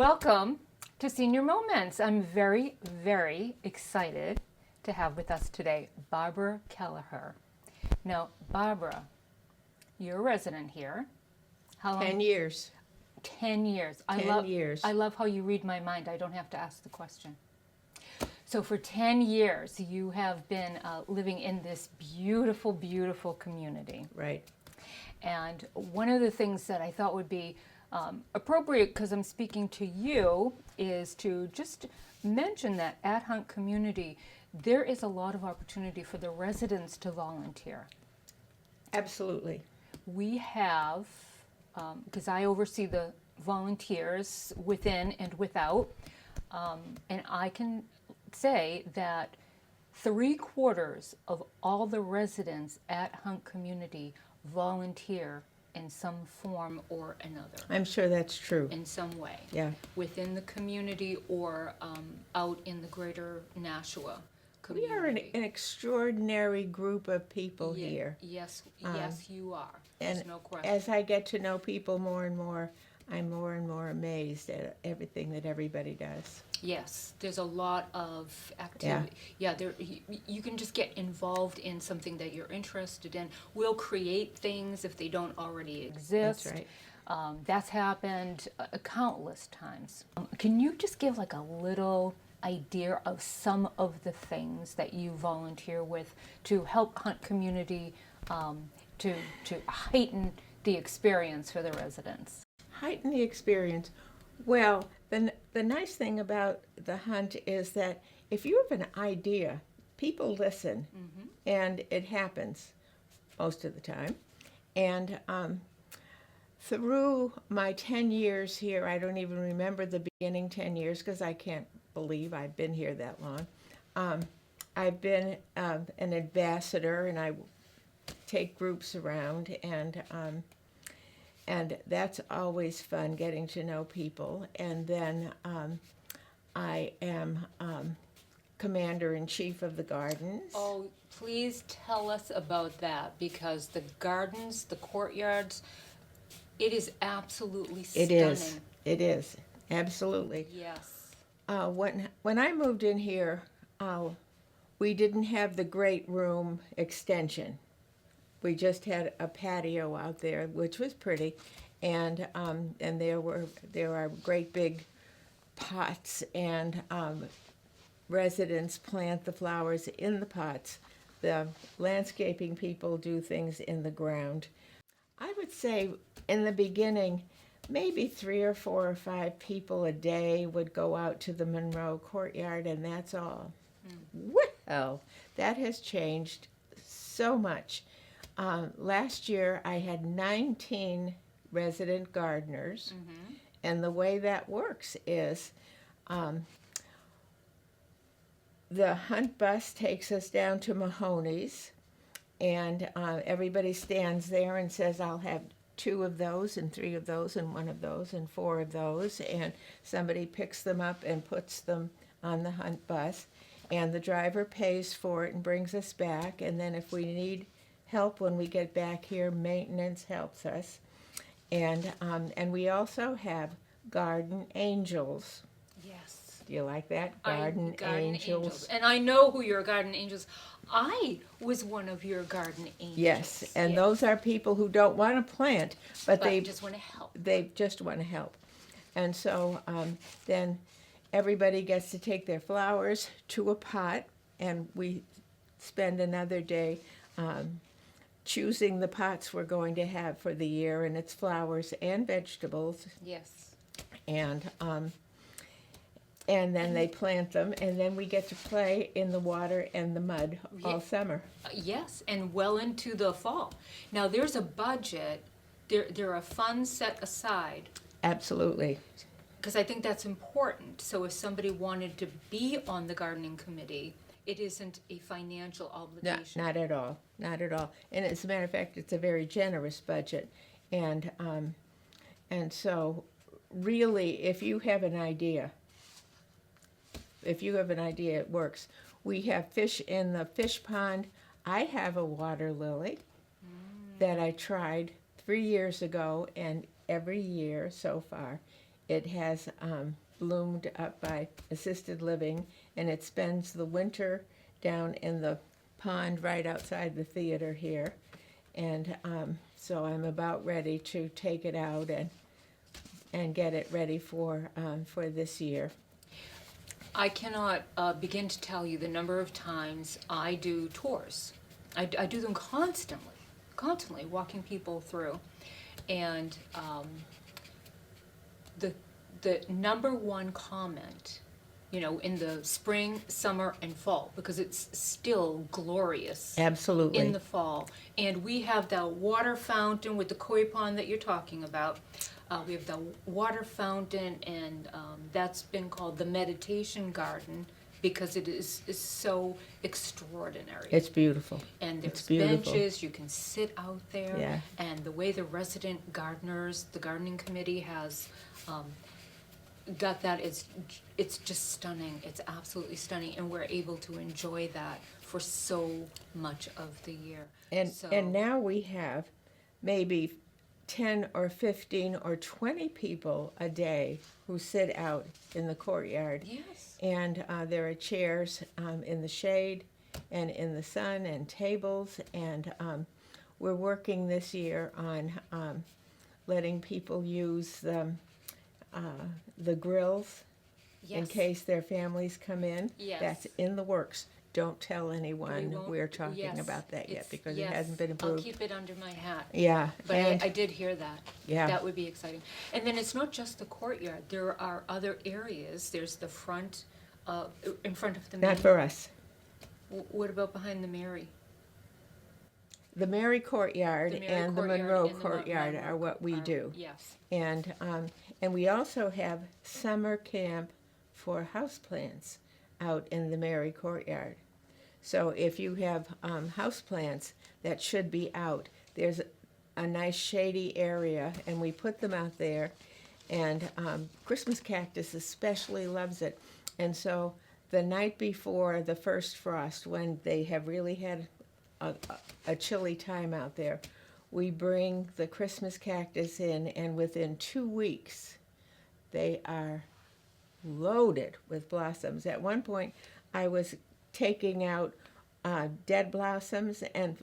Welcome to Senior Moments. I'm very, very excited to have with us today Barbara Kelleher. Now, Barbara, you're a resident here. How long? 10 years. 10 years. 10 years. I love how you read my mind. I don't have to ask the question. So for 10 years, you have been living in this beautiful, beautiful community. Right. And one of the things that I thought would be appropriate, because I'm speaking to you, is to just mention that at Hunt Community, there is a lot of opportunity for the residents to volunteer. Absolutely. We have, because I oversee the volunteers within and without, and I can say that 3/4 of all the residents at Hunt Community volunteer in some form or another, I'm sure that's true. in some way, Yeah. within the community or out in the greater Nashua We community. are an extraordinary group of people Ye- here. Yes, yes, you are. There's And no question. as I get to know people more and more, I'm more and more amazed at everything that everybody does. Yes, there's a lot of activity. Yeah, you can just get involved in something that you're interested in. We'll create things if they don't already exist. That's right. That's happened countless times. Can you just give like a little idea of some of the things that you volunteer with to help Hunt Community to heighten the experience for the residents? Heighten the experience. Well, the nice thing about the hunt is that if you have an idea, people listen, and it happens most of the time. And through my 10 years here, I don't even remember the beginning 10 years because I can't believe I've been here that long. I've been an ambassador, and I take groups around, and that's always fun, getting to know people. And then I am commander-in-chief of the gardens. Oh, please tell us about that, because the gardens, the courtyards, it is absolutely It stunning. is. It is. Absolutely. Yes. When I moved in here, we didn't have the great room extension. We just had a patio out there, which was pretty, and there are great big pots, and residents plant the flowers in the pots. The landscaping people do things in the ground. I would say in the beginning, maybe 3 or 4 or 5 people a day would go out to the Monroe courtyard, and that's all. Well, that has changed so much. Last year, I had 19 resident gardeners, and the way that works is the hunt bus takes us down to Mahoney's, and everybody stands there and says, I'll have 2 of those and 3 of those and 1 of those and 4 of those, and somebody picks them up and puts them on the hunt bus, and the driver pays for it and brings us back. And then if we need help when we get back here, maintenance helps us. And we also have garden angels. Yes. Do you like that? Garden Angels. And I know who your garden angels. I was one of your garden angels. Yes, and Yes. those are people who don't want to plant, but But just want to help. they just want to help. And so then everybody gets to take their flowers to a pot, and we spend another day choosing the pots we're going to have for the year, and it's flowers and vegetables, Yes. and then they plant them, and then we get to play in the water and the mud all Yeah. summer. Yes, and well into the fall. Now there's a budget. There are funds set aside, Absolutely. because I think that's important. So if somebody wanted to be on the gardening committee, it isn't a financial No, obligation. not at all, not at all. And as a matter of fact, it's a very generous budget, and so really, if you have an idea, it works. We have fish in the fish pond. I have a water lily that I tried 3 years ago, and every year so far, it has bloomed up by assisted living, and it spends the winter down in the pond right outside the theater here. And so I'm about ready to take it out and get it ready for this year. I cannot begin to tell you the number of times I do tours. I do them constantly walking people through. And the number one comment, you know, in the spring, summer, and fall, because it's still glorious Absolutely. in the fall. And we have the water fountain with the koi pond that you're talking about. We have the water fountain, and that's been called the meditation garden because it is so extraordinary. It's beautiful. And It's there's beautiful. benches, you can sit out there. Yeah. And the way the resident gardeners, the gardening committee has got that, it's just stunning. It's absolutely stunning. And we're able to enjoy that for so much of the year. And now we have maybe 10 or 15 or 20 people a day who sit out in the courtyard. Yes. And there are chairs in the shade and in the sun and tables. And we're working this year on letting people use the grills in Yes. case their families come in. Yes. That's in the works. Don't tell anyone We won't- we're talking yes, about that yet it's- because yes, it hasn't been approved. I'll keep it under my hat. Yeah, But and I did hear that. Yeah. That would be exciting. And then it's not just the courtyard. There are other areas. There's the front, in front of the not main. for us. What about behind the Mary? The Mary Courtyard The Mary and the Courtyard Monroe and the Courtyard Monroe are what we are- do. Yes. And we also have summer camp for houseplants out in the Mary Courtyard. So if you have houseplants that should be out, there's a nice shady area, and we put them out there. And Christmas cactus especially loves it. And so the night before the first frost, when they have really had a chilly time out there, we bring the Christmas cactus in, and within 2 weeks, they are loaded with blossoms. At one point, I was taking out dead blossoms, and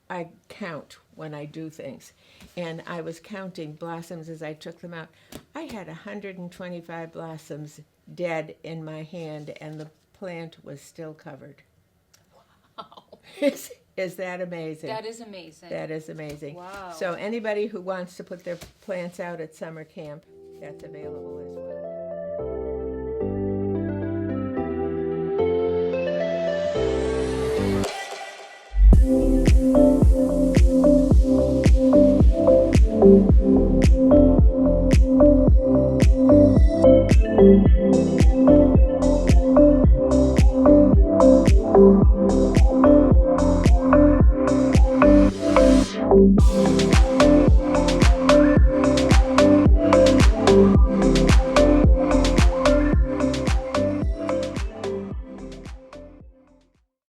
I count when I do things, and I was counting blossoms as I took them out. I had 125 blossoms dead in my hand, and the plant was still covered. Wow. Is that amazing? That is amazing. That is amazing. Wow. So anybody who wants to put their plants out at summer camp, that's available as well. Thank you.